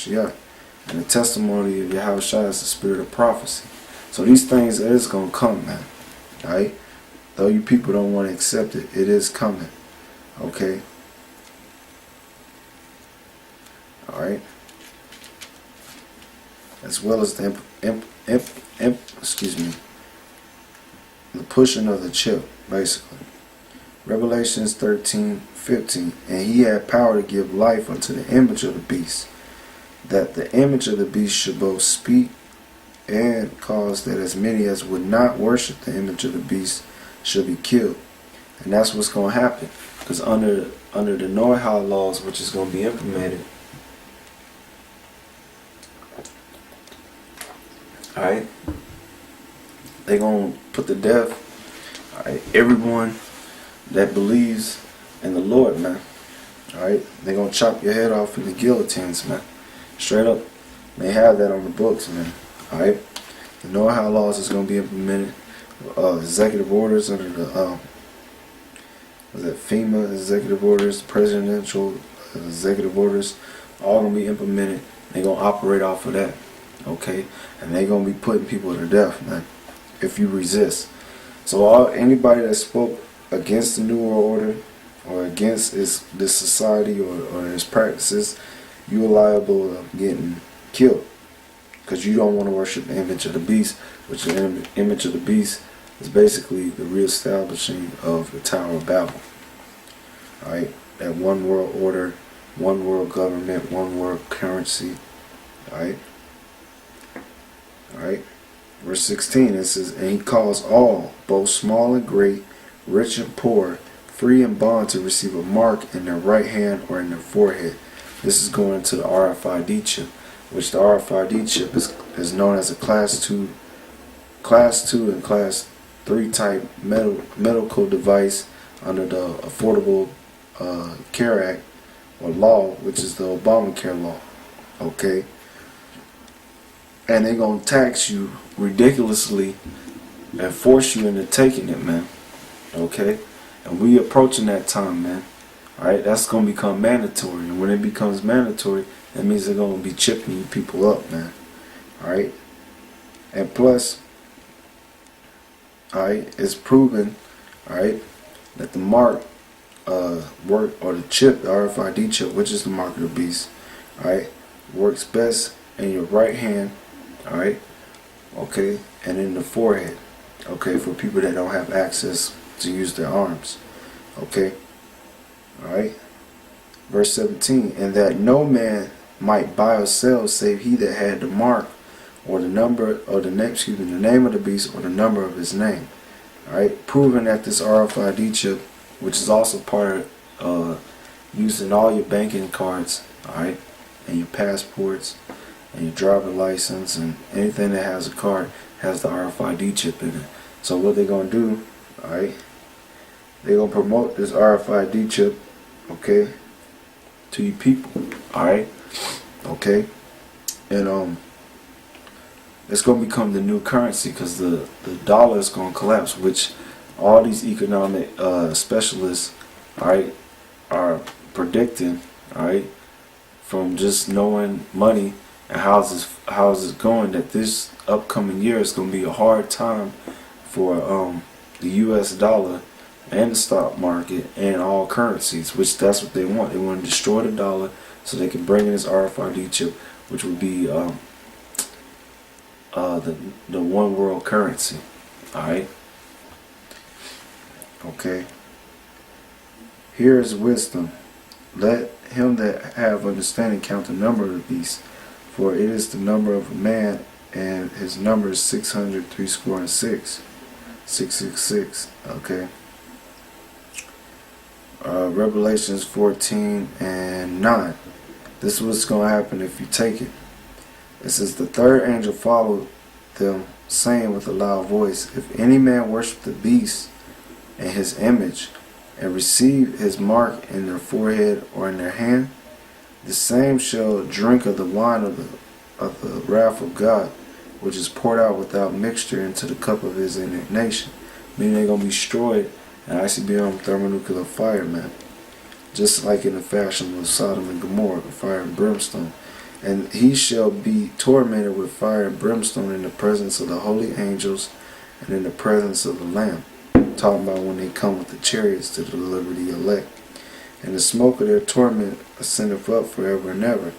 Shia. And the testimony of Yahushua is the spirit of prophecy. So these things is going to come, man. Alright? Though you people don't want to accept it, it is coming. Okay? Alright? As well as the the pushing of the chip, basically. Revelations 13:15. And he had power to give life unto the image of the beast, that the image of the beast should both speak and cause that as many as would not worship the image of the beast should be killed. And that's what's going to happen. Because under the NWO laws, which is going to be implemented, alright, they're going to put to death, alright, everyone that believes in the Lord, man. Alright, they're going to chop your head off in the guillotines, man. Straight up. They have that on the books, man. Alright, the NWO laws is going to be implemented. Executive orders under the was that FEMA executive orders, presidential executive orders, all going to be implemented. They're going to operate off of that. Okay, and they're going to be putting people to death, man, if you resist. So anybody that spoke against the New World Order or against this society or its practices, you are liable to getting killed because you don't want to worship the image of the beast, which the image of the beast is basically the reestablishing of the Tower of Babel. Alright, that one world order, one world government, one world currency. Alright. Alright. Verse 16, it says, and he calls all, both small and great, rich and poor, free and bond, to receive a mark in their right hand or in their forehead. This is going to the RFID chip, which the RFID chip is known as a class 2 and class 3 type medical device under the Affordable Care Act or law, which is the Obamacare law. Okay? And they're going to tax you ridiculously and force you into taking it, man. Okay? And we approaching that time, man. Alright? That's going to become mandatory. And when it becomes mandatory, that means they're going to be chipping you people up, man. Alright? And plus, alright, it's proven, alright, that the mark work, or the chip, the RFID chip, which is the mark of the beast, alright, works best in your right hand, alright, okay, and in the forehead, okay, for people that don't have access to use their arms, okay, alright. Verse 17, and that no man might buy or sell save he that had the mark, or the number, or the name, excuse me, the name of the beast, or the number of his name. Alright, proving that this RFID chip, which is also part of used in all your banking cards, alright, and your passports, and your driver license, and anything that has a card has the RFID chip in it. So what they're going to do, alright, they're going to promote this RFID chip, okay, to you people, alright, okay, and it's going to become the new currency because the dollar is going to collapse, which all these economic specialists, alright, are predicting, alright, from just knowing money and how it's going, that this upcoming year is going to be a hard time for the U.S. dollar and the stock market and all currencies, which that's what they want. They want to destroy the dollar so they can bring in this RFID chip, which would be the one world currency. Alright? Okay. Here is wisdom. Let him that have understanding count the number of the beast, for it is the number of a man, and his number is 666. 666. Okay. Revelations 14 and 9. This is what's going to happen if you take it. It says, the third angel followed them, saying with a loud voice, if any man worship the beast and his image, and receive his mark in their forehead or in their hand, the same shall drink of the wine of the wrath of God, which is poured out without mixture into the cup of his indignation. Meaning they're going to be destroyed and actually be on thermonuclear fire, man. Just like in the fashion of Sodom and Gomorrah, the fire and brimstone. And he shall be tormented with fire and brimstone in the presence of the holy angels and in the presence of the Lamb. Talking about when they come with the chariots to deliver the elect. And the smoke of their torment ascendeth up forever and ever.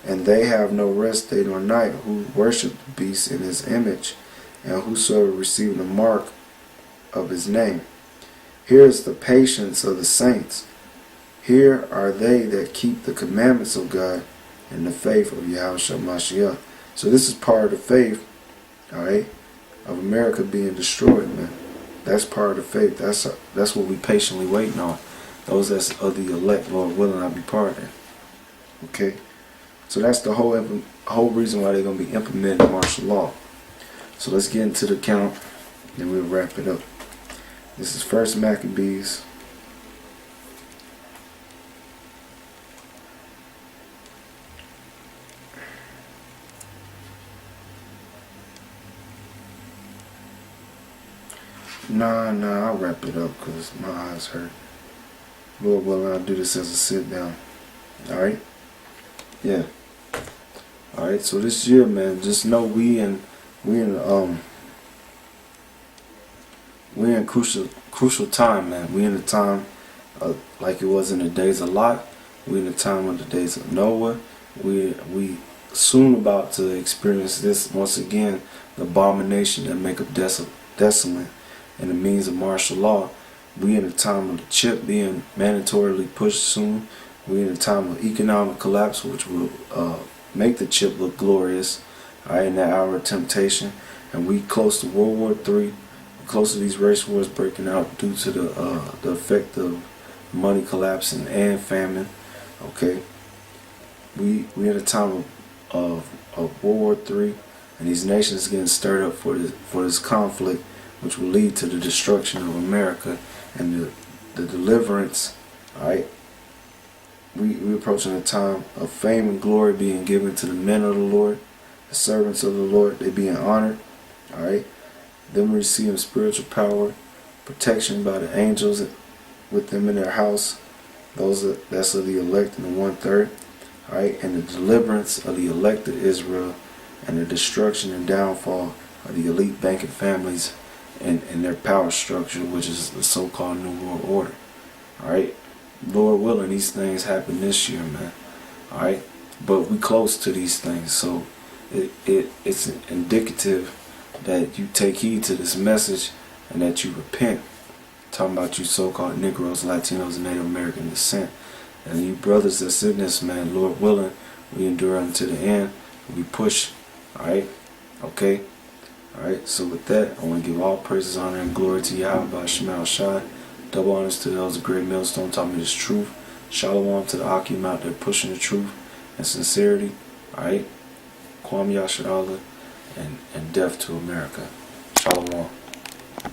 And they have no rest day nor night who worship the beast in his image, and whosoever receive the mark of his name. Here is the patience of the saints. Here are they that keep the commandments of God and the faith of Yahushua Mashiach. So this is part of the faith, alright, of America being destroyed, man. That's part of the faith. That's what we patiently waiting on. Those that's of the elect, Lord willing, I'll be part of that. Okay? So that's the whole reason why they're going to be implementing martial law. So let's get into the count, and we'll wrap it up. This is 1 Maccabees. Nah, I'll wrap it up because my eyes hurt. Lord willing, I'll do this as a sit down. Alright? Yeah. Alright, so this year, man, just know we in crucial time, man. We in the time like it was in the days of Lot. We in the time of the days of Noah. We soon about to experience this once again, the abomination that make up desolate and the means of martial law. We in the time of the chip being mandatorily pushed soon. We in the time of economic collapse, which will make the chip look glorious. Alright, in that hour of temptation, and we close to World War III. Close to these race wars breaking out due to the effect of money collapsing and famine. Okay, we in a time of World War III, and these nations getting stirred up for this conflict, which will lead to the destruction of America and the deliverance. All right, we approaching a time of fame and glory being given to the men of the Lord, the servants of the Lord. They being honored. All right. Them receiving spiritual power, protection by the angels with them in their house. That's of the elect in the 1/3. Alright, and the deliverance of the elect of Israel, and the destruction and downfall of the elite banking families and their power structure, which is the so-called New World Order. Alright, Lord willing, these things happen this year, man. Alright, but we close to these things, so it's indicative that you take heed to this message and that you repent. Talking about you so-called Negroes, Latinos, and Native American descent. And you brothers that's in this, man, Lord willing, we endure unto the end. We push. Alright? Okay? Alright, so with that, I want to give all praises, honor, and glory to Yahweh Shemal Shai. Double honors to those of Great Millstone taught me this truth. Shalom to the Akim out there pushing the truth and sincerity. Alright? Kwam Yasharallah. And death to America. Shalom.